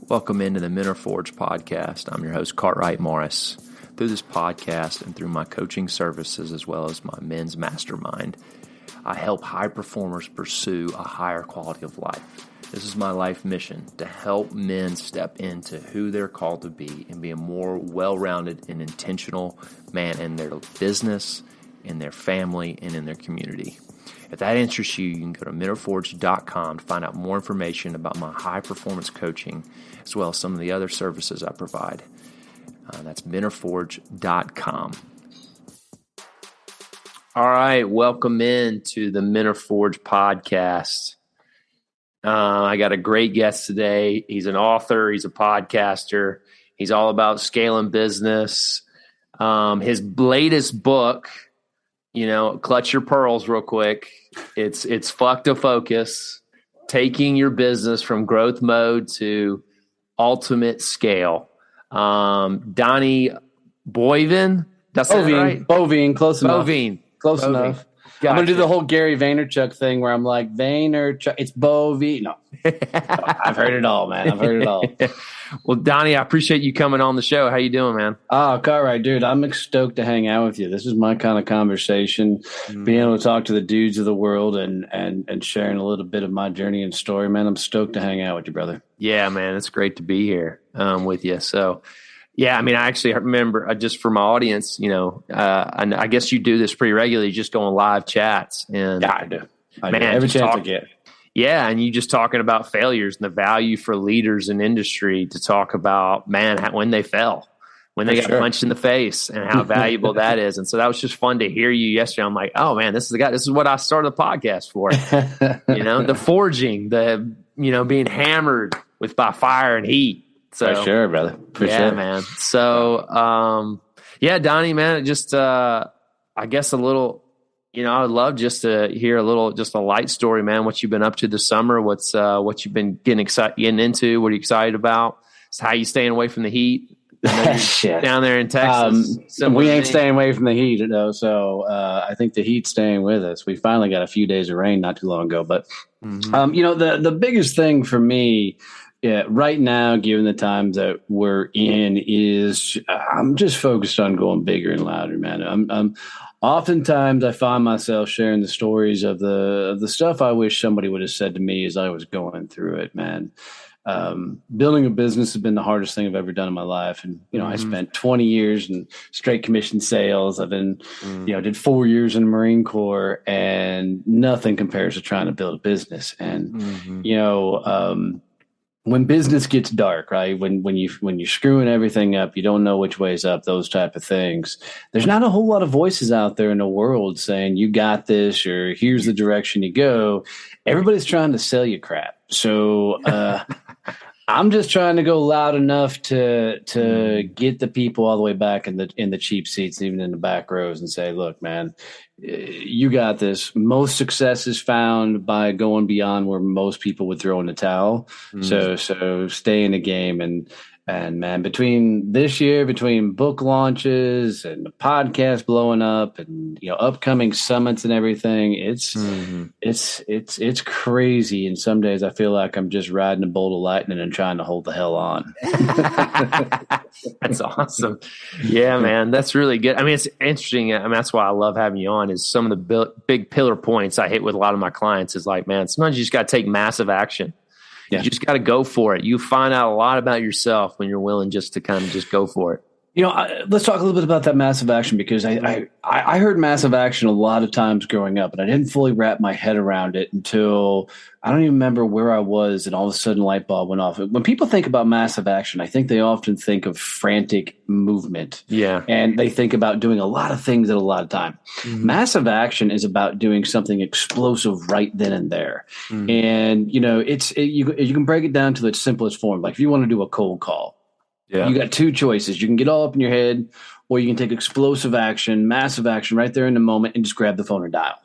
Welcome into the Men Are Forged podcast. I'm your host, Cartwright Morris. Through this podcast and through my coaching services as well as my men's mastermind, I help high performers pursue a higher quality of life. This is my life mission, to help men step into who they're called to be and be a more well-rounded and intentional man in their business, in their family, and in their community. If that interests you, you can go to menarforged.com to find out more information about my high-performance coaching, as well as some of the other services I provide. That's menarforged.com. All right, welcome in to the Men Are Forged podcast. I got a great guest today. He's an author. He's a podcaster. He's all about scaling business. His latest book, clutch your pearls real quick. It's Fuck to Focus, taking your business from growth mode to ultimate scale. Donnie Boivin. That's right? Boivin, close enough. Close Boivin. enough. Gotcha. I'm going to do the whole Gary Vaynerchuk thing where I'm like, Vaynerchuk, it's Boivin. No. I've heard it all, man. I've heard it all. Well, Donnie, I appreciate you coming on the show. How you doing, man? Oh, Cartwright, dude, I'm stoked to hang out with you. This is my kind of conversation, being able to talk to the dudes of the world and sharing a little bit of my journey and story, man. I'm stoked to hang out with you, brother. Yeah, man, it's great to be here with you. So, yeah, I mean, I actually remember just for my audience, and I guess you do this pretty regularly, just go on live chats. And yeah, I do. Man, every chance I get. Yeah, and you just talking about failures and the value for leaders in industry to talk about, when they fell, when they got punched in the face, and how valuable that is. And so that was just fun to hear you yesterday. I'm like, oh man, this is the guy. This is what I started the podcast for. The forging, the being hammered by fire and heat. So, for sure, brother. For sure, man. So, Donnie, man, just I guess a little. I would love just to hear just a light story, man. What you've been up to this summer? What you've been getting into? What are you excited about? It's how you staying away from the heat down there in Texas. We ain't staying away from the heat, though. So I think the heat's staying with us. We finally got a few days of rain not too long ago, but the biggest thing for me. Yeah, right now, given the times that we're in, is I'm just focused on going bigger and louder, man. I'm oftentimes I find myself sharing the stories of the stuff I wish somebody would have said to me as I was going through it, man. Building a business has been the hardest thing I've ever done in my life. And, I spent 20 years in straight commission sales. I've been, did 4 years in the Marine Corps, and nothing compares to trying to build a business. And, when business gets dark, right? When you're screwing everything up, you don't know which way is up, those type of things. There's not a whole lot of voices out there in the world saying, you got this, or here's the direction you go. Everybody's trying to sell you crap. So, I'm just trying to go loud enough to get the people all the way back in the cheap seats, even in the back rows, and say, look, man, you got this. Most success is found by going beyond where most people would throw in the towel. So stay in the game. And man, between this year, between book launches and the podcast blowing up and, upcoming summits and everything, it's crazy. And some days I feel like I'm just riding a bolt of lightning and trying to hold the hell on. That's awesome. Yeah, man, that's really good. I mean, it's interesting. I mean, that's why I love having you on, is some of the big pillar points I hit with a lot of my clients is like, man, sometimes you just got to take massive action. Yeah. You just got to go for it. You find out a lot about yourself when you're willing just to kind of just go for it. Let's talk a little bit about that massive action, because I heard massive action a lot of times growing up, and I didn't fully wrap my head around it until I don't even remember where I was, and all of a sudden light bulb went off. When people think about massive action, I think they often think of frantic movement. Yeah. And they think about doing a lot of things at a lot of time. Mm-hmm. Massive action is about doing something explosive right then and there. Mm-hmm. And, you can break it down to its simplest form. Like if you want to do a cold call, you got two choices. You can get all up in your head, or you can take explosive action, massive action right there in the moment and just grab the phone and dial.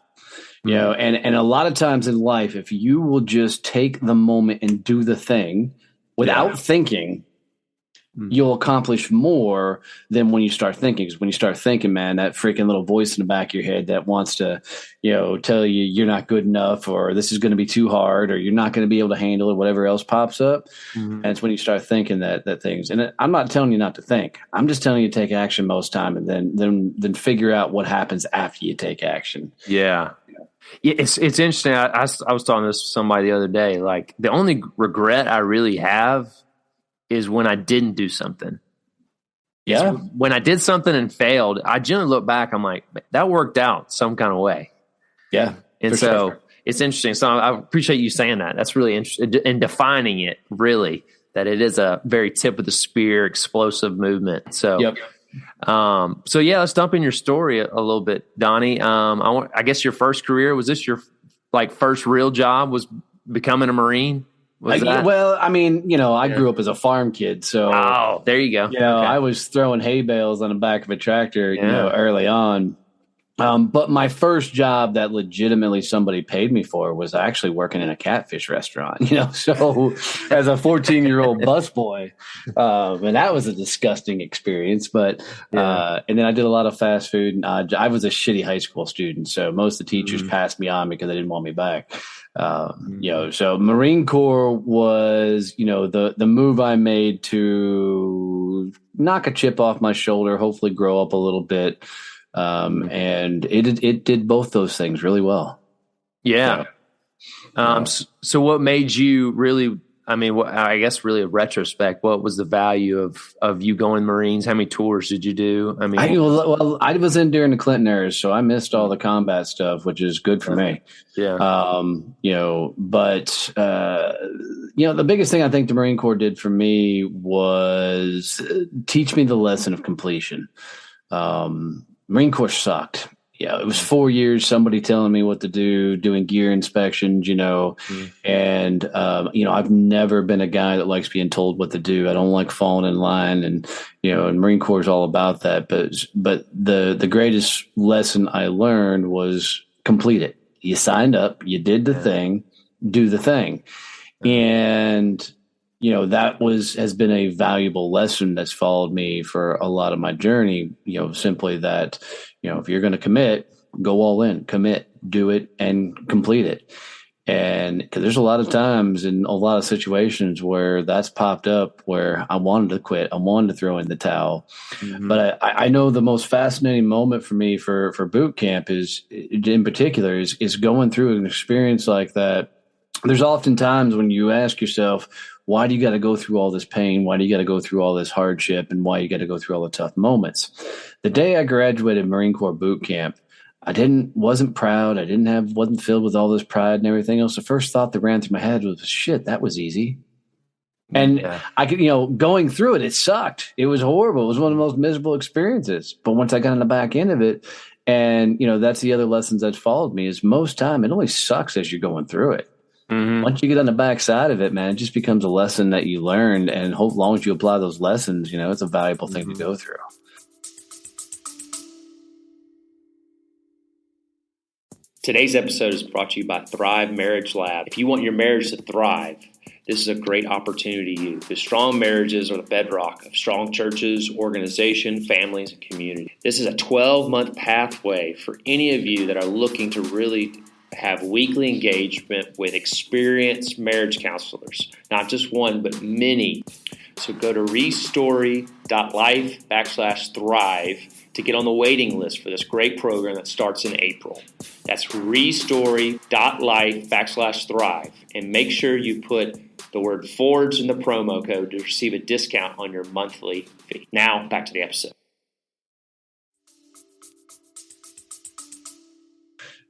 And a lot of times in life, if you will just take the moment and do the thing without thinking, you'll accomplish more than when you start thinking. Because when you start thinking, man, that freaking little voice in the back of your head that wants to, tell you you're not good enough, or this is going to be too hard, or you're not going to be able to handle it, whatever else pops up. And it's when you start thinking that things. And I'm not telling you not to think. I'm just telling you to take action most time, and then figure out what happens after you take action. Yeah. Yeah, it's interesting. I was talking to somebody the other day. Like, the only regret I really have is when I didn't do something. Yeah. When I did something and failed, I generally look back, I'm like, that worked out some kind of way. Yeah. And so sure. It's interesting. So I appreciate you saying that. That's really interesting, and defining it, really, that it is a very tip of the spear, explosive movement. So, yep. So yeah, let's dump in your story a little bit, Donnie. I guess your first career, was this your first real job, was becoming a Marine? Well, I mean, I grew up as a farm kid, so there you go. Okay. I was throwing hay bales on the back of a tractor, early on. But my first job that legitimately somebody paid me for was actually working in a catfish restaurant, so as a 14-year-old busboy, and that was a disgusting experience. But, and then I did a lot of fast food. I was a shitty high school student, so most of the teachers passed me on because they didn't want me back. So Marine Corps was, the move I made to knock a chip off my shoulder, hopefully grow up a little bit. And it did both those things really well. Yeah. So what made you really, I guess really in retrospect, what was the value of you going Marines? How many tours did you do? I was in during the Clinton era, so I missed all the combat stuff, which is good for me. Yeah. But the biggest thing I think the Marine Corps did for me was teach me the lesson of completion. Marine Corps sucked. Yeah, it was 4 years, somebody telling me what to do, doing gear inspections, and, I've never been a guy that likes being told what to do. I don't like falling in line, and Marine Corps is all about that. But the greatest lesson I learned was complete it. You signed up, you did the thing, do the thing. And that has been a valuable lesson that's followed me for a lot of my journey, simply that, if you're going to commit, go all in, commit, do it, and complete it. And because there's a lot of times in a lot of situations where that's popped up where I wanted to quit, I wanted to throw in the towel. But I know the most fascinating moment for me for boot camp is going through an experience like that. There's often times when you ask yourself, why do you got to go through all this pain? Why do you got to go through all this hardship? And why you got to go through all the tough moments? The day I graduated Marine Corps boot camp, wasn't proud. Wasn't filled with all this pride and everything else. The first thought that ran through my head was, shit, that was easy. And I could, going through it sucked. It was horrible. It was one of the most miserable experiences. But once I got on the back end of it, and, that's the other lessons that followed me, is most time it only sucks as you're going through it. Once you get on the back side of it, man, it just becomes a lesson that you learned. And as long as you apply those lessons, it's a valuable thing to go through. Today's episode is brought to you by Thrive Marriage Lab. If you want your marriage to thrive, this is a great opportunity to you, because strong marriages are the bedrock of strong churches, organization, families, and community. This is a 12-month pathway for any of you that are looking to really have weekly engagement with experienced marriage counselors, not just one, but many. So go to restory.life/thrive to get on the waiting list for this great program that starts in April. That's restory.life/thrive. And make sure you put the word Forge in the promo code to receive a discount on your monthly fee. Now, back to the episode.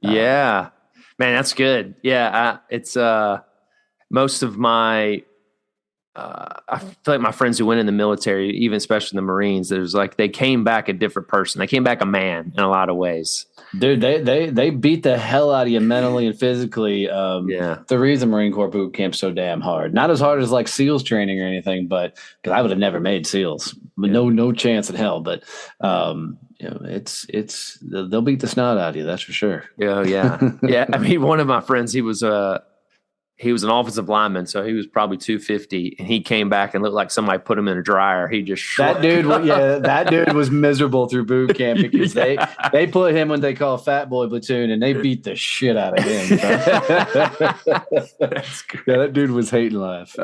Yeah. Man, that's good. Yeah, it's most of my I feel like my friends who went in the military, even especially the Marines, it was like they came back a different person. They came back a man in a lot of ways. Dude, they beat the hell out of you mentally and physically. The reason Marine Corps boot camp's so damn hard, not as hard as like SEALs training or anything, but because I would have never made SEALs, no chance in hell. But it's they'll beat the snot out of you, that's for sure. Yeah. I mean, one of my friends, he was he was an offensive lineman, so he was probably 250, and he came back and looked like somebody put him in a dryer. He just shrunk. That dude was miserable through boot camp because they put him when they call Fat Boy Platoon, and they beat the shit out of him. That's great. Yeah, that dude was hating life.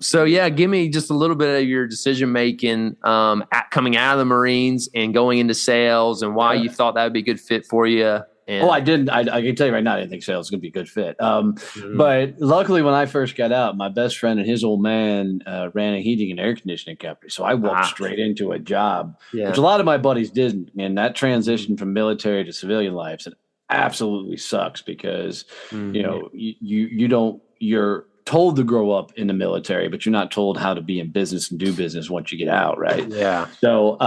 So yeah, give me just a little bit of your decision making coming out of the Marines and going into sales, and why you thought that would be a good fit for you. And I didn't. I can tell you right now, I didn't think sales was going to be a good fit. But luckily, when I first got out, my best friend and his old man ran a heating and air conditioning company. So I walked straight into a job, which a lot of my buddies didn't. And that transition from military to civilian life, it absolutely sucks because, you're told to grow up in the military, but you're not told how to be in business and do business once you get out, right? Yeah. So,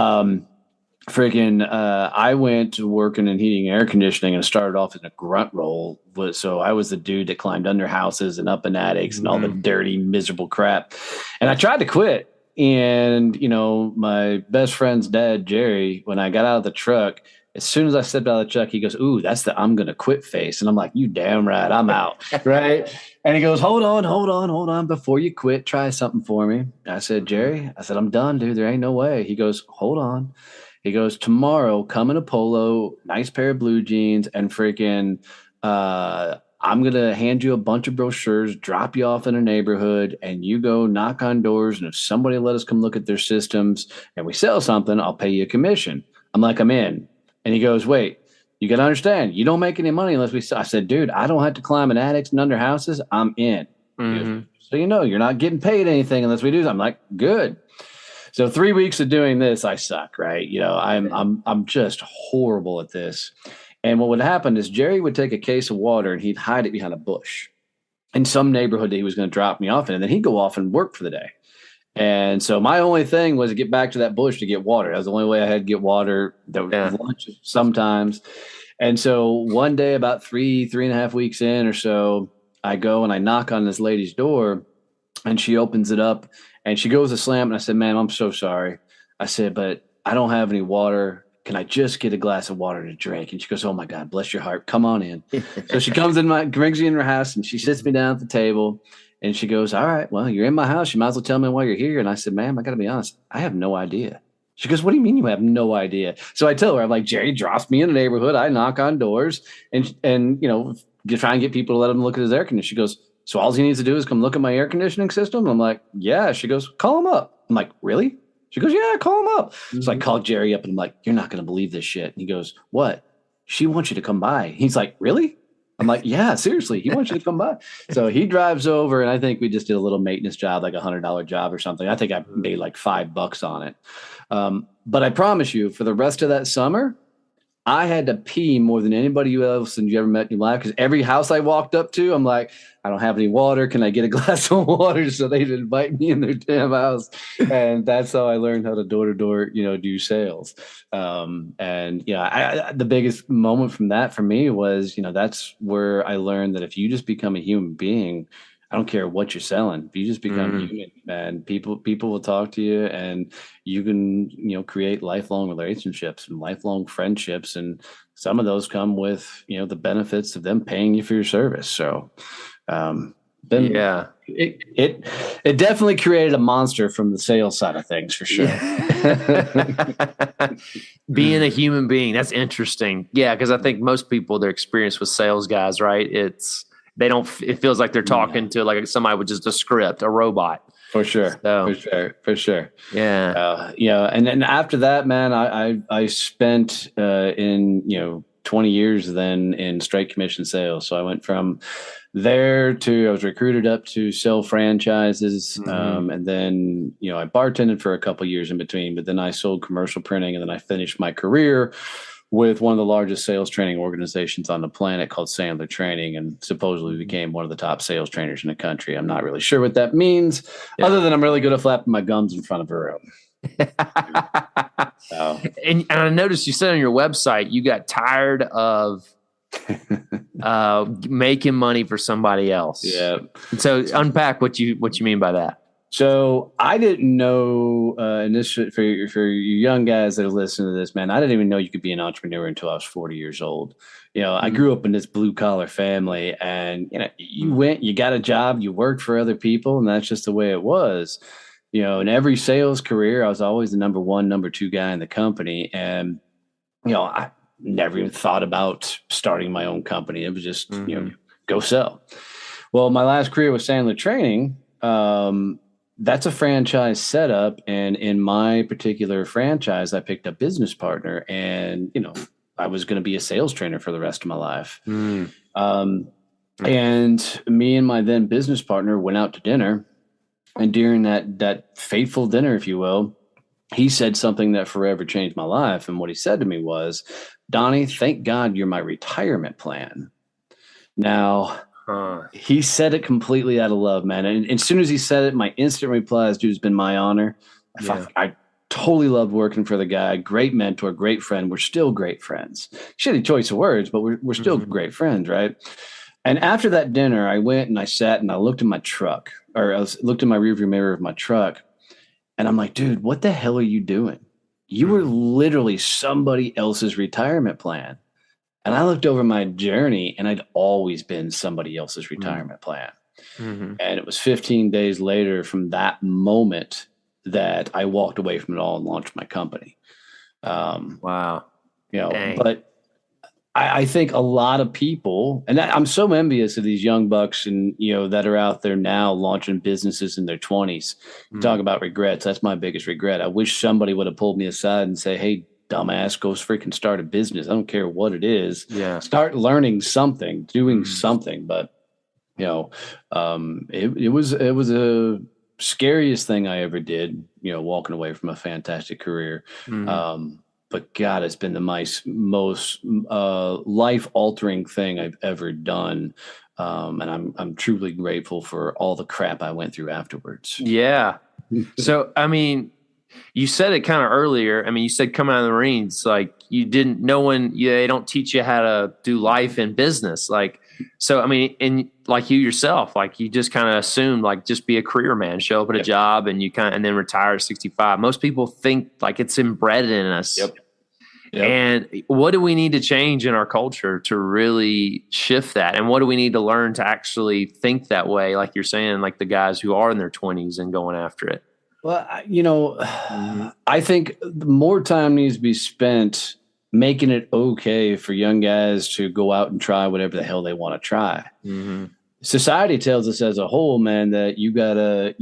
I went to working in heating and air conditioning and started off in a grunt role. So I was the dude that climbed under houses and up in attics and all the dirty, miserable crap. And I tried to quit. And, my best friend's dad, Jerry, when I got out of the truck, as soon as I stepped out of the truck, he goes, "Ooh, that's the I'm going to quit face." And I'm like, "You damn right, I'm out." Right. And he goes, hold on. Before you quit, try something for me. I said, "Jerry," I said, "I'm done, dude. There ain't no way." He goes, "Hold on." He goes, "Tomorrow, come in a polo, nice pair of blue jeans, and freaking I'm going to hand you a bunch of brochures, drop you off in a neighborhood, and you go knock on doors. And if somebody let us come look at their systems and we sell something, I'll pay you a commission." I'm like, "I'm in." And he goes, "Wait, you got to understand, you don't make any money unless we sell." I said, "Dude, I don't have to climb in attics and under houses. I'm in." He goes, "So you're not getting paid anything unless we do." I'm like, "Good." So 3 weeks of doing this, I suck, right? I'm just horrible at this. And what would happen is Jerry would take a case of water and he'd hide it behind a bush in some neighborhood that he was going to drop me off in. And then he'd go off and work for the day. And so my only thing was to get back to that bush to get water. That was the only way I had to get water. There was lunch sometimes. And so one day, about 3.5 weeks in or so, I go and I knock on this lady's door and she opens it up. And she goes to slam, and I said, "Ma'am, I'm so sorry." I said, "But I don't have any water. Can I just get a glass of water to drink?" And she goes, "Oh, my God, bless your heart. Come on in." So she comes in, brings me in her house, and she sits me down at the table. And she goes, "All right, well, you're in my house. You might as well tell me why you're here." And I said, "Ma'am, I got to be honest. I have no idea." She goes, "What do you mean you have no idea?" So I tell her, I'm like, "Jerry drops me in the neighborhood. I knock on doors and try and get people to let him look at his air conditioner." She goes, "So all he needs to do is come look at my air conditioning system?" I'm like, "Yeah." She goes, "Call him up." I'm like, "Really?" She goes, "Yeah, call him up." So I called Jerry up and I'm like, "You're not going to believe this shit." And he goes, "What?" "She wants you to come by." He's like, "Really?" I'm like, "Yeah, seriously. He wants you to come by." So he drives over and I think we just did a little maintenance job, like $100 job or something. I think I made like $5 on it. But I promise you, for the rest of that summer, I had to pee more than anybody else you ever met in your life, because every house I walked up to, I'm like, "I don't have any water. Can I get a glass of water?" So they'd invite me in their damn house. And that's how I learned how to door-to-door, do sales. The biggest moment from that for me was, that's where I learned that if you just become a human being, I don't care what you're selling. If you just become human, and people will talk to you, and you can, create lifelong relationships and lifelong friendships. And some of those come with, the benefits of them paying you for your service. So, it definitely created a monster from the sales side of things for sure. Being a human being, that's interesting. Yeah. Cause I think most people, their experience with sales guys, right? It feels like they're talking to like somebody with just a script, a robot. For sure. So, for sure. Yeah. And then after that, man, I spent, in, 20 years then in straight commission sales. So I went from there I was recruited up to sell franchises. And then, I bartended for a couple of years in between, but then I sold commercial printing, and then I finished my career with one of the largest sales training organizations on the planet called Sandler Training, and supposedly became one of the top sales trainers in the country. I'm not really sure what that means, other than I'm really good at flapping my gums in front of a room. And I noticed you said on your website you got tired of making money for somebody else. Yeah. So unpack what you mean by that. So I didn't know, and this for you young guys that are listening to this, man, I didn't even know you could be an entrepreneur until I was 40 years old. I grew up in this blue collar family, and you got a job, you worked for other people, and that's just the way it was. In every sales career, I was always the number one, number two guy in the company, and I never even thought about starting my own company. It was just go sell. Well, my last career was Sandler Training. That's a franchise setup. And in my particular franchise, I picked a business partner, and, I was going to be a sales trainer for the rest of my life. And me and my then business partner went out to dinner, and during that fateful dinner, if you will, he said something that forever changed my life. And what he said to me was, Donnie, thank God you're my retirement plan. Now, he said it completely out of love, man. And as soon as he said it, my instant reply is, dude, it's been my honor. I totally loved working for the guy. Great mentor, great friend. We're still great friends. Shitty choice of words, but we're still great friends, right? And after that dinner, I went and I sat and I looked in my truck, or looked in my rearview mirror of my truck. And I'm like, dude, what the hell are you doing? You were literally somebody else's retirement plan. And I looked over my journey, and I'd always been somebody else's retirement plan. And it was 15 days later from that moment that I walked away from it all and launched my company. Wow. Dang. But I think a lot of people, and I'm so envious of these young bucks and, that are out there now launching businesses in their 20s. Talk about regrets. That's my biggest regret. I wish somebody would have pulled me aside and say, hey, dumbass, go freaking start a business. I don't care what it is. Yeah. Start learning something, doing something. But, it was a scariest thing I ever did, walking away from a fantastic career. But God, it's been the most life-altering thing I've ever done. And I'm truly grateful for all the crap I went through afterwards. Yeah. So, you said it kind of earlier. You said coming out of the Marines, like they don't teach you how to do life and business. And like you yourself, like you just kind of assumed, like, just be a career man, show up at a job, and and then retire at 65. Most people think like it's inbred in us. Yep. And what do we need to change in our culture to really shift that? And what do we need to learn to actually think that way? Like you're saying, like the guys who are in their 20s and going after it. Well, I think more time needs to be spent making it okay for young guys to go out and try whatever the hell they want to try. Society tells us as a whole, man, that you gotta,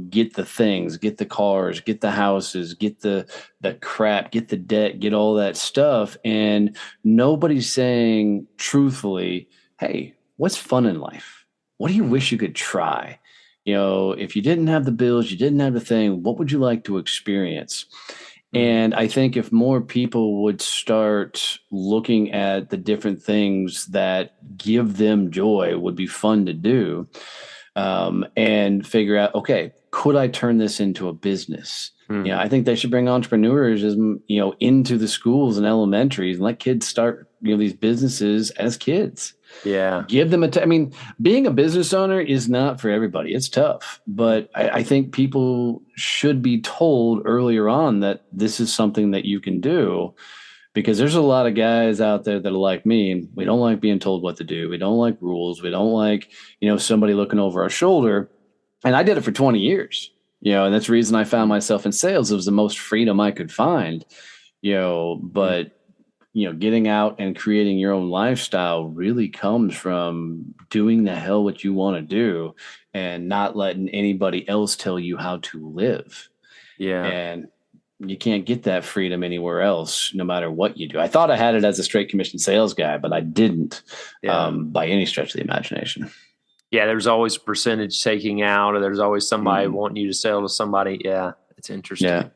get the things, get the cars, get the houses, get the crap, get the debt, get all that stuff. And nobody's saying truthfully, hey, what's fun in life? What do you wish you could try? If you didn't have the bills, you didn't have the thing, what would you like to experience? And I think if more people would start looking at the different things that give them joy, would be fun to do, and figure out, okay, could I turn this into a business? I think they should bring entrepreneurism, into the schools and elementaries and let kids start, these businesses as kids. Yeah. Give them being a business owner is not for everybody. It's tough, but I think people should be told earlier on that this is something that you can do, because there's a lot of guys out there that are like me. We don't like being told what to do. We don't like rules. We don't like, somebody looking over our shoulder. And I did it for 20 years, and that's the reason I found myself in sales. It was the most freedom I could find, but getting out and creating your own lifestyle really comes from doing the hell what you want to do and not letting anybody else tell you how to live. Yeah. And you can't get that freedom anywhere else, no matter what you do. I thought I had it as a straight commission sales guy, but I didn't by any stretch of the imagination. Yeah. There's always a percentage taking out, or there's always somebody wanting you to sell to somebody. Yeah. It's interesting. Yeah.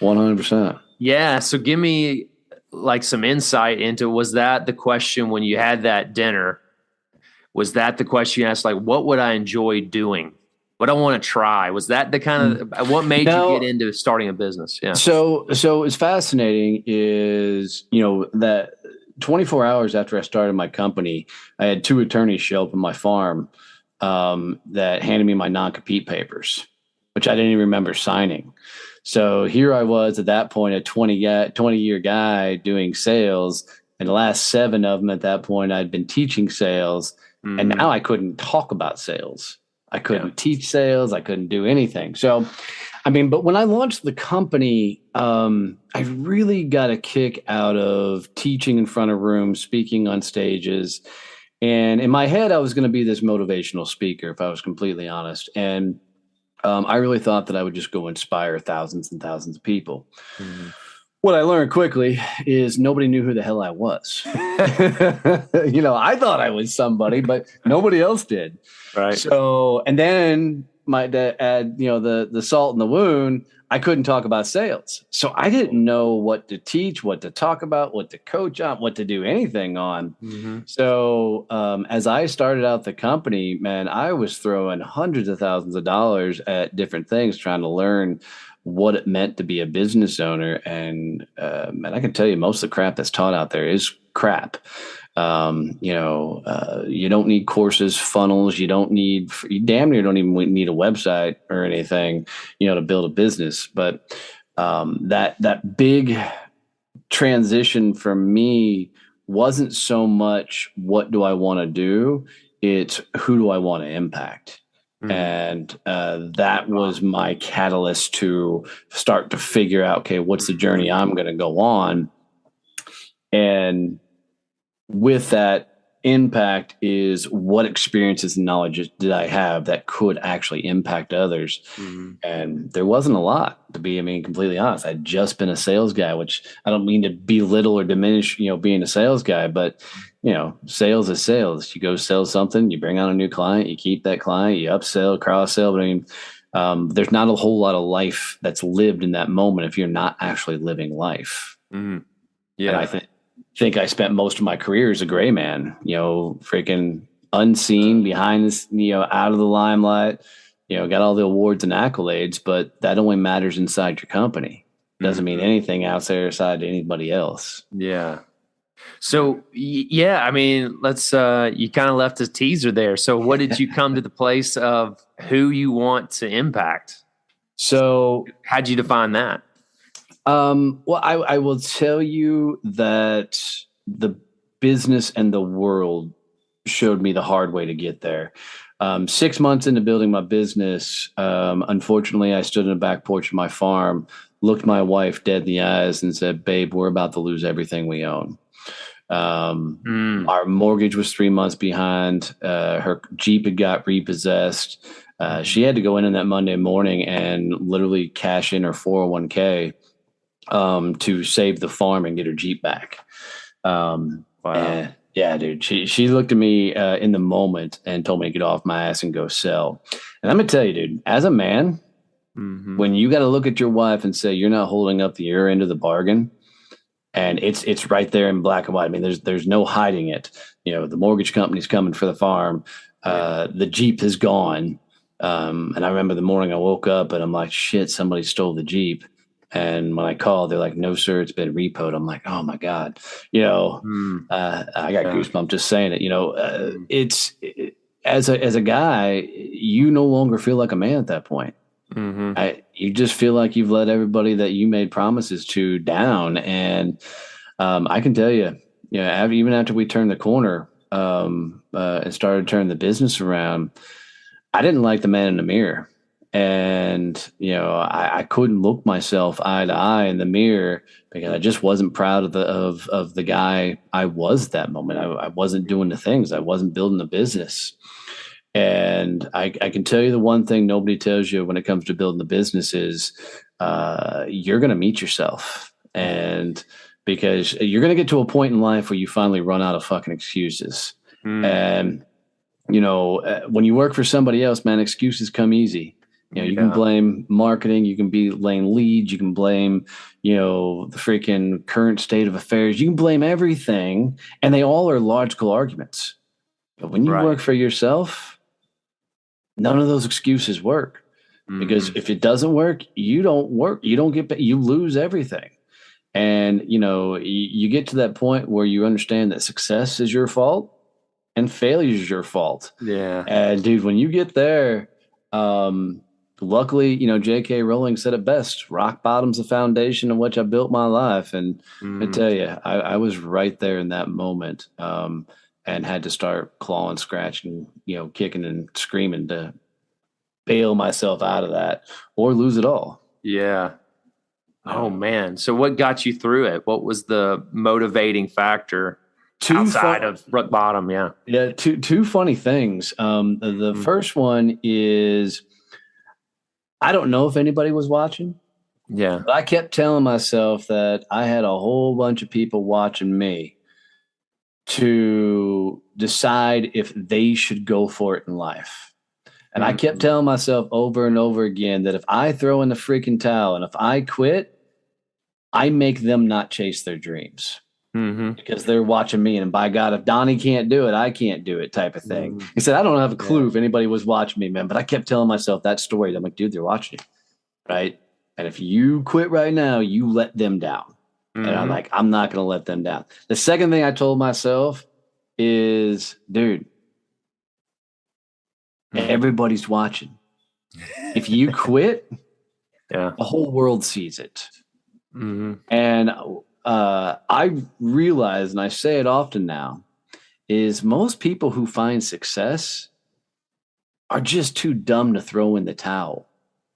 100%. Yeah. So give me like some insight into, was that the question when you had that dinner? Was that the question you asked, like, what would I enjoy doing? What I want to try? Was that the kind of, what made you get into starting a business? Yeah. So it's fascinating is, that 24 hours after I started my company, I had 2 attorneys show up at my farm that handed me my non-compete papers. which I didn't even remember signing. So here I was at that point, a 20-year guy doing sales, and the last 7 of them at that point, I'd been teaching sales, and now I couldn't talk about sales. I couldn't teach sales. I couldn't do anything. So, I mean, but when I launched the company, I really got a kick out of teaching in front of rooms, speaking on stages. And in my head, I was going to be this motivational speaker, if I was completely honest. And I really thought that I would just go inspire thousands and thousands of people. What I learned quickly is nobody knew who the hell I was. I thought I was somebody, but nobody else did. Right. So, and then to add, the salt in the wound, I couldn't talk about sales. So I didn't know what to teach, what to talk about, what to coach on, what to do anything on. So as I started out the company, man, I was throwing hundreds of thousands of dollars at different things, trying to learn what it meant to be a business owner. And I can tell you, most of the crap that's taught out there is crap. You don't need courses, funnels. You damn near don't even need a website or anything, to build a business. But that big transition for me wasn't so much what do I want to do, it's who do I want to impact. And that was my catalyst to start to figure out, okay, what's the journey I'm going to go on? And with that impact is what experiences and knowledge did I have that could actually impact others? And there wasn't a lot, to be, completely honest. I'd just been a sales guy, which I don't mean to belittle or diminish, being a sales guy, but sales is sales. You go sell something, you bring on a new client, you keep that client, you upsell, cross sell. But there's not a whole lot of life that's lived in that moment if you're not actually living life. Yeah. And I think I spent most of my career as a gray man, freaking unseen behind this, out of the limelight, got all the awards and accolades, but that only matters inside your company. Doesn't mean anything outside to anybody else. Yeah. So, let's, you kind of left a teaser there. So what did you come to the place of who you want to impact? So how'd you define that? Well, I will tell you that the business and the world showed me the hard way to get there. 6 months into building my business, unfortunately, I stood in the back porch of my farm, looked my wife dead in the eyes and said, "Babe, we're about to lose everything we own." Our mortgage was 3 months behind. Her Jeep had got repossessed. She had to go in that Monday morning and literally cash in her 401k to save the farm and get her Jeep back. Wow. Yeah, dude. She looked at me in the moment and told me to get off my ass and go sell. And I'm gonna tell you, dude, as a man, when you got to look at your wife and say you're not holding up your end of the bargain, and it's right there in black and white. There's no hiding it. The mortgage company's coming for the farm. The Jeep is gone. And I remember the morning I woke up and I'm like, shit, somebody stole the Jeep. And when I called, they're like, "No, sir, it's been repoed." I'm like, oh my God, I got goosebumps just saying it. As a guy, you no longer feel like a man at that point. You just feel like you've let everybody that you made promises to down. And I can tell you, even after we turned the corner and started turning the business around, I didn't like the man in the mirror. And, I couldn't look myself eye to eye in the mirror because I just wasn't proud of the guy I was at that moment. I wasn't doing the things. I wasn't building the business. And I can tell you the one thing nobody tells you when it comes to building the business is you're going to meet yourself. And because you're going to get to a point in life where you finally run out of fucking excuses. And, when you work for somebody else, man, excuses come easy. You can blame marketing, you can blame leads, you can blame, the freaking current state of affairs. You can blame everything, and they all are logical arguments. But when you work for yourself, none of those excuses work. Because if it doesn't work, you don't work. You don't get, you lose everything. And, you get to that point where you understand that success is your fault and failure is your fault. Yeah. And dude, when you get there, luckily, J.K. Rowling said it best: rock bottom's the foundation on which I built my life. And I tell you, I was right there in that moment, and had to start clawing, scratching, kicking and screaming to bail myself out of that or lose it all. Yeah. Oh man. So what got you through it? What was the motivating factor outside of rock bottom? Yeah. Yeah. Two funny things. The first one is, I don't know if anybody was watching. Yeah. But I kept telling myself that I had a whole bunch of people watching me to decide if they should go for it in life. And I kept telling myself over and over again that if I throw in the freaking towel and if I quit, I make them not chase their dreams because they're watching me. And by God, if Donnie can't do it, I can't do it, type of thing. He said, I don't have a clue if anybody was watching me, man. But I kept telling myself that story. I'm like, dude, they're watching you, right? And if you quit right now, you let them down. And I'm like, I'm not going to let them down. The second thing I told myself is, dude, everybody's watching. If you quit, the whole world sees it. And I realize, and I say it often now, is most people who find success are just too dumb to throw in the towel.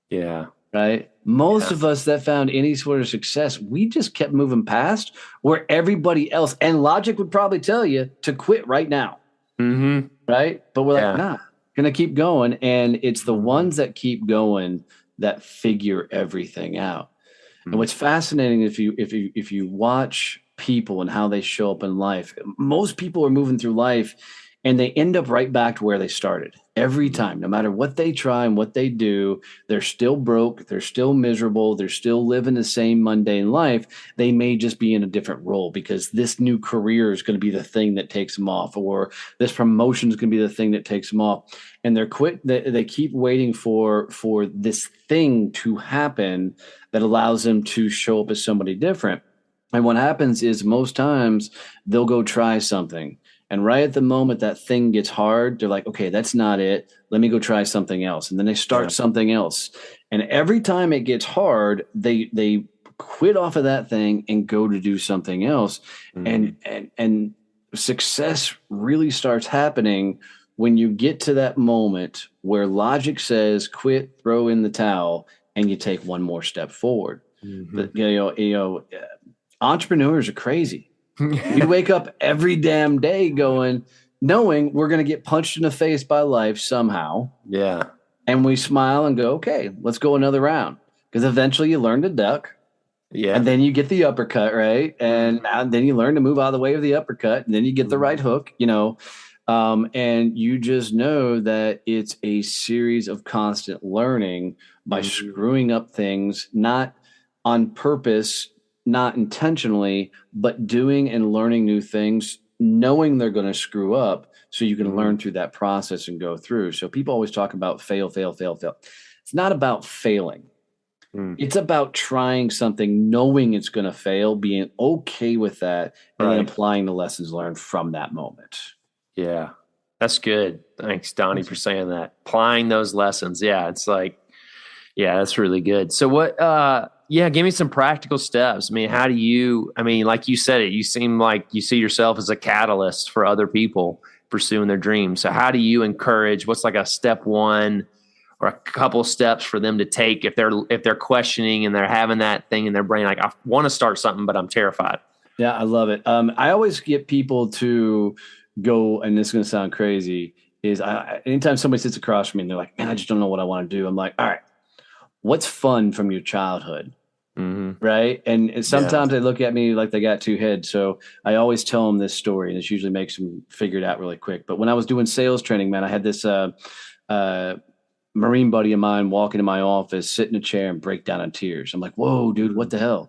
Yeah. Right? Most of us that found any sort of success, we just kept moving past where everybody else, and logic would probably tell you to quit right now. Right? But we're like, nah, gonna keep going. And it's the ones that keep going that figure everything out. And what's fascinating, if you watch people and how they show up in life, most people are moving through life and they end up right back to where they started every time. No matter what they try and what they do, they're still broke, they're still miserable, they're still living the same mundane life. They may just be in a different role because this new career is going to be the thing that takes them off, or this promotion is going to be the thing that takes them off. And they keep waiting for this thing to happen that allows them to show up as somebody different. And what happens is most times they'll go try something. And right at the moment that thing gets hard, they're like, okay, that's not it. Let me go try something else. And then they start something else. And every time it gets hard, they quit off of that thing and go to do something else. And success really starts happening when you get to that moment where logic says quit, throw in the towel, and you take one more step forward. But, entrepreneurs are crazy. We wake up every damn day knowing we're going to get punched in the face by life somehow. Yeah. And we smile and go, okay, let's go another round. Because eventually you learn to duck. Yeah. And then you get the uppercut, right? And then you learn to move out of the way of the uppercut. And then you get the right hook, and you just know that it's a series of constant learning by screwing up things, not on purpose, not intentionally, but doing and learning new things, knowing they're going to screw up so you can learn through that process and go through. So people always talk about fail. It's not about failing. It's about trying something, knowing it's going to fail, being okay with that, and then applying the lessons learned from that moment. Yeah, that's good. Thanks, Donnie, for saying that. Applying those lessons. Yeah, it's like, yeah, that's really good. So what, give me some practical steps. I mean, how do you, like you said it, you seem like you see yourself as a catalyst for other people pursuing their dreams. So how do you encourage, what's like a step one or a couple steps for them to take if they're questioning and they're having that thing in their brain, like I want to start something, but I'm terrified. Yeah, I love it. I always get people to go, and this is going to sound crazy, is anytime somebody sits across from me and they're like, man, I just don't know what I want to do. I'm like, all right, what's fun from your childhood? Right. And sometimes they look at me like they got two heads. So I always tell them this story, and this usually makes them figure it out really quick. But when I was doing sales training, man, I had this Marine buddy of mine walk into my office, sit in a chair and break down in tears. I'm like, whoa, dude, what the hell?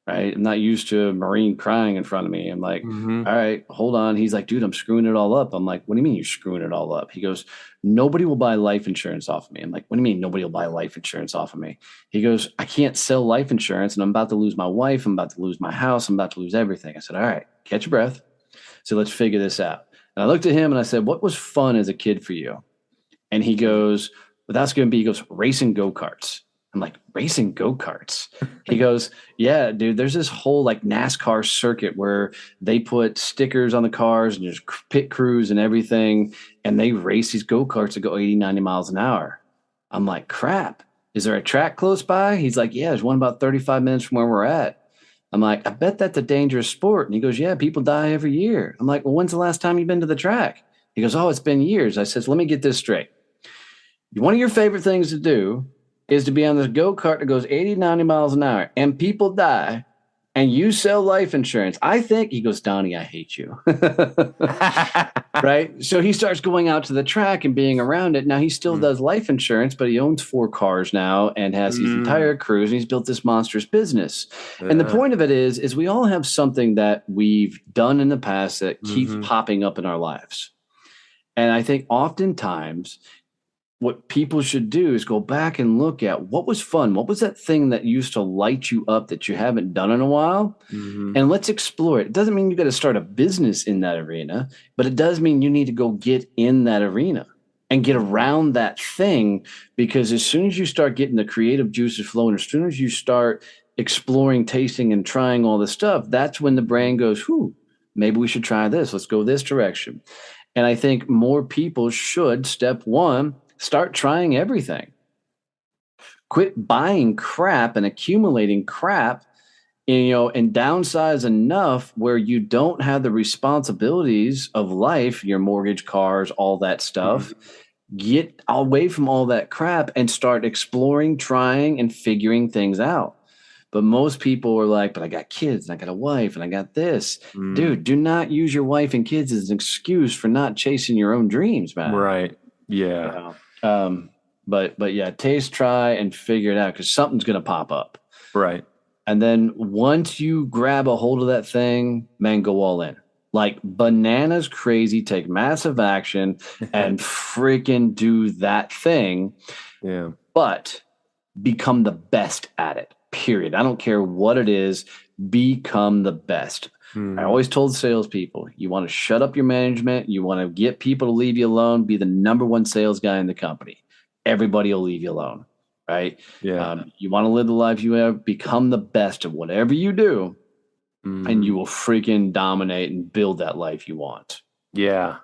Right. I'm not used to a Marine crying in front of me. I'm like, all right, hold on. He's like, dude, I'm screwing it all up. I'm like, what do you mean you're screwing it all up? He goes, nobody will buy life insurance off of me. I'm like, what do you mean nobody will buy life insurance off of me? He goes, I can't sell life insurance and I'm about to lose my wife. I'm about to lose my house. I'm about to lose everything. I said, all right, catch your breath. So let's figure this out. And I looked at him and I said, what was fun as a kid for you? And he goes, but that's going to be, he goes, racing go-karts. I'm like, racing go-karts? He goes, yeah, dude, there's this whole like NASCAR circuit where they put stickers on the cars and there's pit crews and everything. And they race these go-karts that go 80, 90 miles an hour. I'm like, crap. Is there a track close by? He's like, yeah, there's one about 35 minutes from where we're at. I'm like, I bet that's a dangerous sport. And he goes, yeah, people die every year. I'm like, well, when's the last time you've been to the track? He goes, oh, it's been years. I said, let me get this straight. One of your favorite things to do is to be on this go-kart that goes 80, 90 miles an hour and people die and you sell life insurance. I think, he goes, Donnie, I hate you. Right? So he starts going out to the track and being around it. Now he still does life insurance, but he owns 4 cars now and has these entire crews, and he's built this monstrous business. And the point of it is we all have something that we've done in the past that keeps popping up in our lives. And I think oftentimes what people should do is go back and look at what was fun. What was that thing that used to light you up that you haven't done in a while? And let's explore it. It doesn't mean you got to start a business in that arena, but it does mean you need to go get in that arena and get around that thing, because as soon as you start getting the creative juices flowing, as soon as you start exploring, tasting, and trying all this stuff, that's when the brain goes, maybe we should try this. Let's go this direction. And I think more people should, step one, start trying everything. Quit buying crap and accumulating crap, and downsize enough where you don't have the responsibilities of life, your mortgage, cars, all that stuff. Get away from all that crap and start exploring, trying, and figuring things out. But most people are like, but I got kids and I got a wife and I got this. Dude, do not use your wife and kids as an excuse for not chasing your own dreams, man. Right. Yeah. But yeah, taste, try, and figure it out, because something's going to pop up. Right. And then once you grab a hold of that thing, man, go all in. Like bananas crazy, take massive action and freaking do that thing. Yeah. But become the best at it, period. I don't care what it is, become the best. I always told salespeople, you want to shut up your management. You want to get people to leave you alone. Be the number one sales guy in the company. Everybody will leave you alone, right? Yeah. You want to live the life you have, become the best at whatever you do, and you will freaking dominate and build that life you want. Yeah.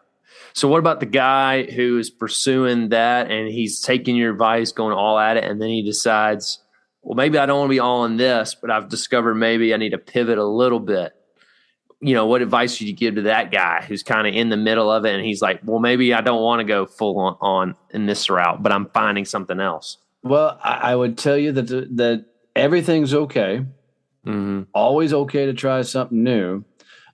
So what about the guy who is pursuing that and he's taking your advice, going all at it, and then he decides, well, maybe I don't want to be all in this, but I've discovered maybe I need to pivot a little bit. What advice would you give to that guy who's kind of in the middle of it and he's like, well, maybe I don't want to go full on in this route, but I'm finding something else? Well, I would tell you that everything's okay. Always okay to try something new.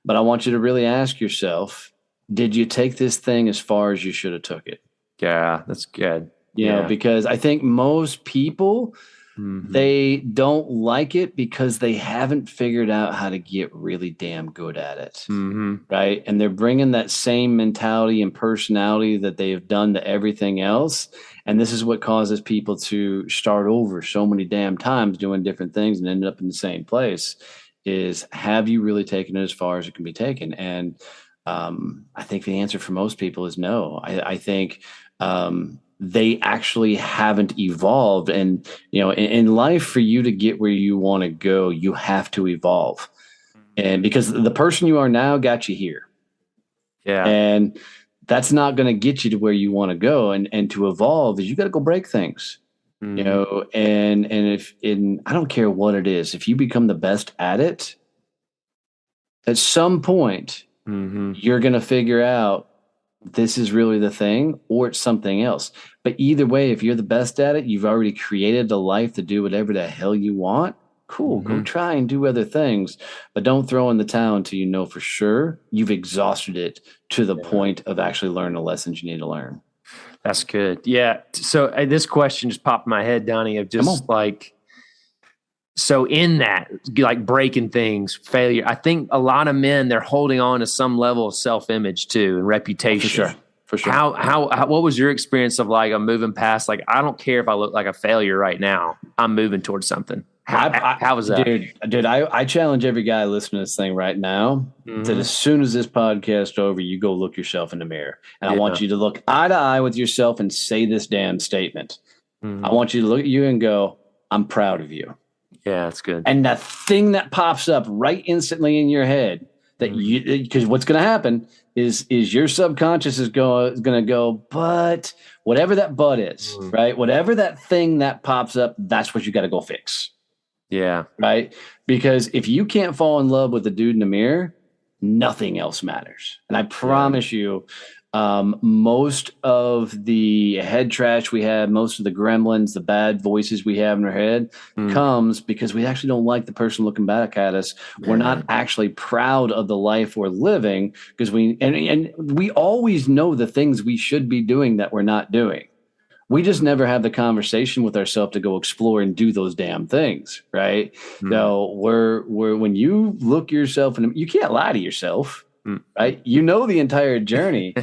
But I want you to really ask yourself, did you take this thing as far as you should have took it? Yeah, that's good. Because I think most people, they don't like it because they haven't figured out how to get really damn good at it. Right. And they're bringing that same mentality and personality that they have done to everything else. And this is what causes people to start over so many damn times doing different things and end up in the same place. Is, have you really taken it as far as it can be taken? And I think the answer for most people is no. I think they actually haven't evolved. And, in life, for you to get where you want to go, you have to evolve. And because the person you are now got you here. Yeah. And that's not going to get you to where you want to go. And to evolve is you got to go break things, and I don't care what it is, if you become the best at it, at some point, you're going to figure out this is really the thing, or it's something else. But either way, if you're the best at it, you've already created a life to do whatever the hell you want. Cool. Go try and do other things, but don't throw in the towel until you know for sure you've exhausted it to the point of actually learning the lessons you need to learn. That's good. Yeah. So this question just popped in my head, Donnie, of just like, so in that, like breaking things, failure, I think a lot of men, they're holding on to some level of self-image too and reputation. For sure. How what was your experience of like, I'm moving past, like, I don't care if I look like a failure right now, I'm moving towards something? How was that? Dude, I challenge every guy listening to this thing right now that as soon as this podcast over, you go look yourself in the mirror. And I want you to look eye to eye with yourself and say this damn statement. I want you to look at you and go, I'm proud of you. Yeah, that's good. And that thing that pops up right instantly in your head that because what's going to happen is your subconscious is going to go, but whatever that but is, right? Whatever that thing that pops up, that's what you got to go fix. Yeah. Right. Because if you can't fall in love with the dude in the mirror, nothing else matters. And I promise you, most of the head trash we have, most of the gremlins, the bad voices we have in our head comes because we actually don't like the person looking back at us. We're not actually proud of the life we're living because and we always know the things we should be doing that we're not doing. We just never have the conversation with ourselves to go explore and do those damn things, right? So we're when you look yourself and you can't lie to yourself, right? You know the entire journey,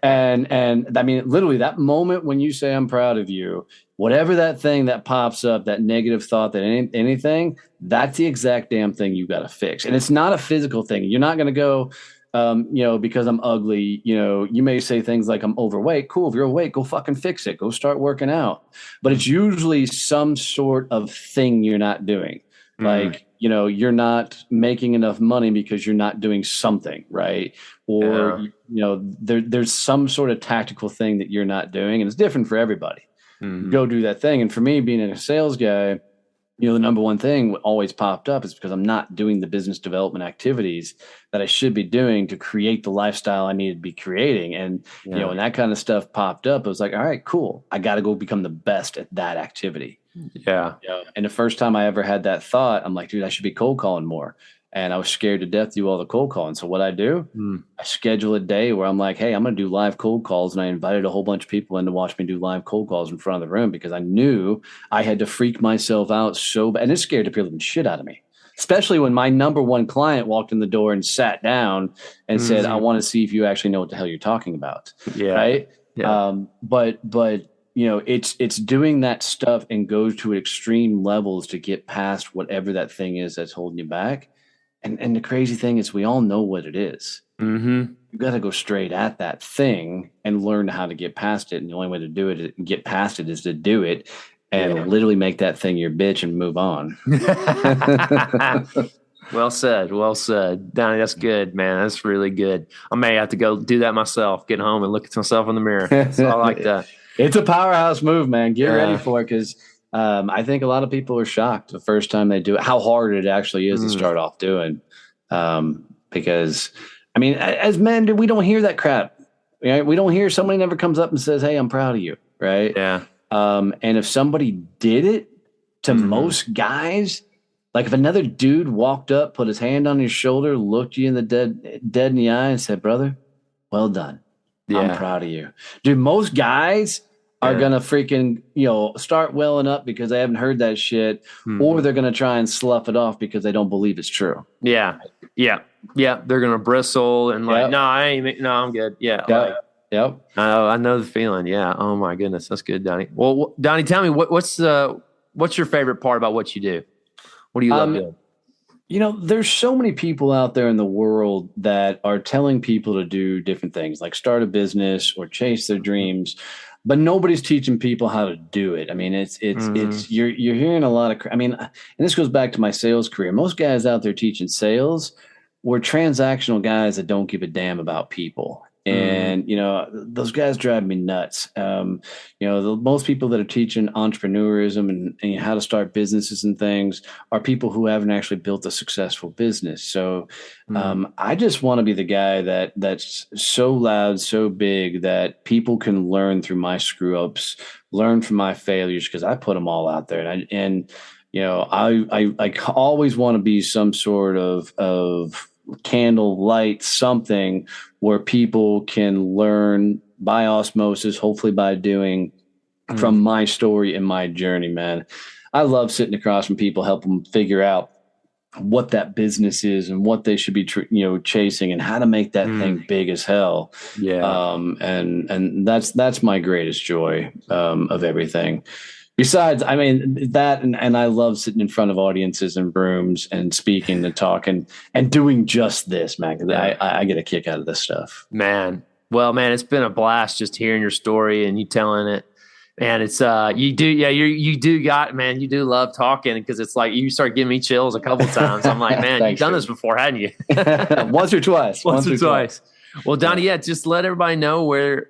and I mean literally that moment when you say I'm proud of you, whatever that thing that pops up, that negative thought, that anything, that's the exact damn thing you got to fix, and it's not a physical thing. You're not going to go. Because I'm ugly, you may say things like I'm overweight. Cool. If you're overweight, go fucking fix it. Go start working out. But it's usually some sort of thing you're not doing. Like, you're not making enough money because you're not doing something, right? Or, there's some sort of tactical thing that you're not doing. And it's different for everybody. Go do that thing. And for me, being a sales guy, the number one thing always popped up is because I'm not doing the business development activities that I should be doing to create the lifestyle I need to be creating. And, when that kind of stuff popped up, it was like, all right, cool. I got to go become the best at that activity. Yeah. And the first time I ever had that thought, I'm like, dude, I should be cold calling more. And I was scared to death to do all the cold calling. So what I do, I schedule a day where I'm like, hey, I'm going to do live cold calls. And I invited a whole bunch of people in to watch me do live cold calls in front of the room because I knew I had to freak myself out so bad. And it scared the living shit out of me, especially when my number one client walked in the door and sat down and said, I want to see if you actually know what the hell you're talking about. Yeah. Right. Yeah. But it's doing that stuff and goes to extreme levels to get past whatever that thing is that's holding you back. And the crazy thing is we all know what it is. You got to go straight at that thing and learn how to get past it. And the only way to do it, get past it, is to do it and literally make that thing your bitch and move on. Well said. Well said. Donnie, that's good, man. That's really good. I may have to go do that myself, get home and look at myself in the mirror. So I like that. It's a powerhouse move, man. Get ready for it because I think a lot of people are shocked the first time they do it, how hard it actually is to start off doing. Because, I mean, as men, we don't hear that crap. Right? We don't hear somebody never comes up and says, hey, I'm proud of you. Right. Yeah. And if somebody did it to most guys, like if another dude walked up, put his hand on your shoulder, looked you in the dead in the eye and said, brother, well done. Yeah. I'm proud of you. Dude, most guys are going to freaking, start welling up because they haven't heard that shit, or they're going to try and slough it off because they don't believe it's true. Yeah. Yeah. Yeah. They're going to bristle and like, no, I'm good. Yeah. Yep. I know the feeling. Yeah. Oh my goodness. That's good, Donnie. Well, Donnie, tell me what's your favorite part about what you do? What do you love doing? There's so many people out there in the world that are telling people to do different things, like start a business or chase their dreams, but nobody's teaching people how to do it. I mean, it's you're hearing a lot of, and this goes back to my sales career. Most guys out there teaching sales were transactional guys that don't give a damn about people. And, those guys drive me nuts. Most people that are teaching entrepreneurism and how to start businesses and things are people who haven't actually built a successful business. So I just want to be the guy that's so loud, so big that people can learn through my screw ups, learn from my failures, because I put them all out there. I always want to be some sort of candle light, something where people can learn by osmosis, hopefully by doing, from my story and my journey, man. I love sitting across from people, help them figure out what that business is and what they should be, chasing and how to make that thing big as hell. Yeah. And that's my greatest joy, of everything. Besides, I mean, that and I love sitting in front of audiences and rooms and speaking and talking and doing just this, man. 'Cause I get a kick out of this stuff. Man. Well, man, it's been a blast just hearing your story and you telling it. Man, it's you do love talking, because it's like you start giving me chills a couple times. I'm like, man, Thanks, you've done dude. this before, hadn't you? Once or twice. Once or twice. Well, Donnie, just let everybody know where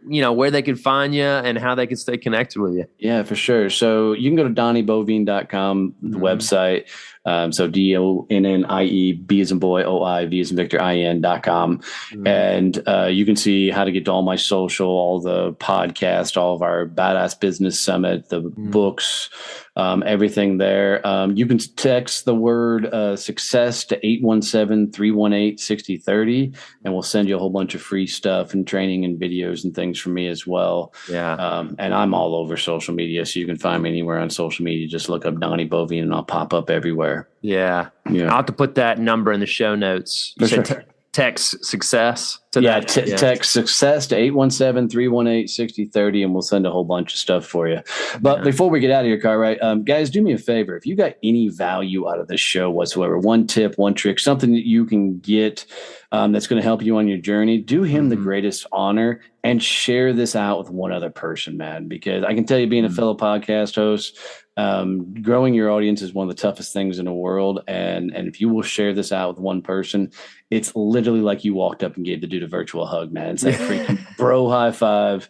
they can find you and how they can stay connected with you. Yeah, for sure. So you can go to DonnieBoivin.com, the website. So DONNIE, B as in boy, OI, V as in Victor, IN.com. And you can see how to get to all my social, all the podcast, all of our Badass Business Summit, the books, everything there. You can text the word success to 817-318-6030, and we'll send you a whole bunch of free stuff and training and videos and things from me as well. Yeah. And I'm all over social media, so you can find me anywhere on social media. Just look up Donnie Boivin and I'll pop up everywhere. Yeah. I'll have to put that number in the show notes. You said text success to that. Text success to 817-318-6030, and we'll send a whole bunch of stuff for you. But before we get out of here, Cartwright, guys, do me a favor. If you got any value out of this show whatsoever, one tip, one trick, something that you can get that's going to help you on your journey, do him the greatest honor and share this out with one other person, man. Because I can tell you, being a fellow podcast host, growing your audience is one of the toughest things in the world. And if you will share this out with one person, it's literally like you walked up and gave the dude a virtual hug, man. It's that freaking bro high five.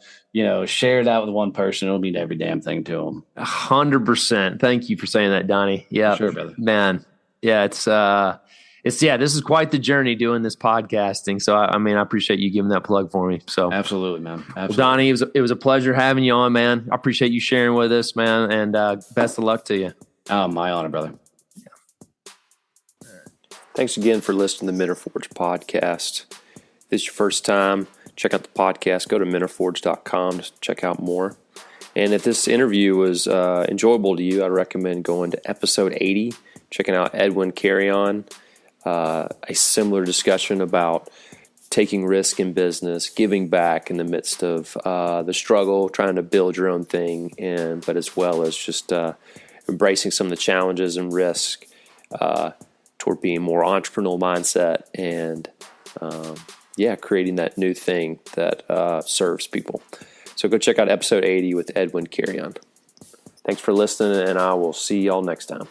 Share it out with one person. It'll mean every damn thing to them. 100%. Thank you for saying that, Donnie. Yeah, sure, brother. Man. Yeah, this is quite the journey doing this podcasting. So I appreciate you giving that plug for me. So absolutely, man. Absolutely. Well, Donnie, it was a pleasure having you on, man. I appreciate you sharing with us, man. And best of luck to you. Oh, my honor, brother. Thanks again for listening to the MentorForge podcast. If this is your first time, check out the podcast. Go to mentorforge.com to check out more. And if this interview was enjoyable to you, I'd recommend going to episode 80, checking out Edwin Carrion. A similar discussion about taking risk in business, giving back in the midst of the struggle, trying to build your own thing, but as well as just embracing some of the challenges and risk toward being more entrepreneurial mindset and creating that new thing that serves people. So go check out episode 80 with Edwin Carrion. Thanks for listening, and I will see y'all next time.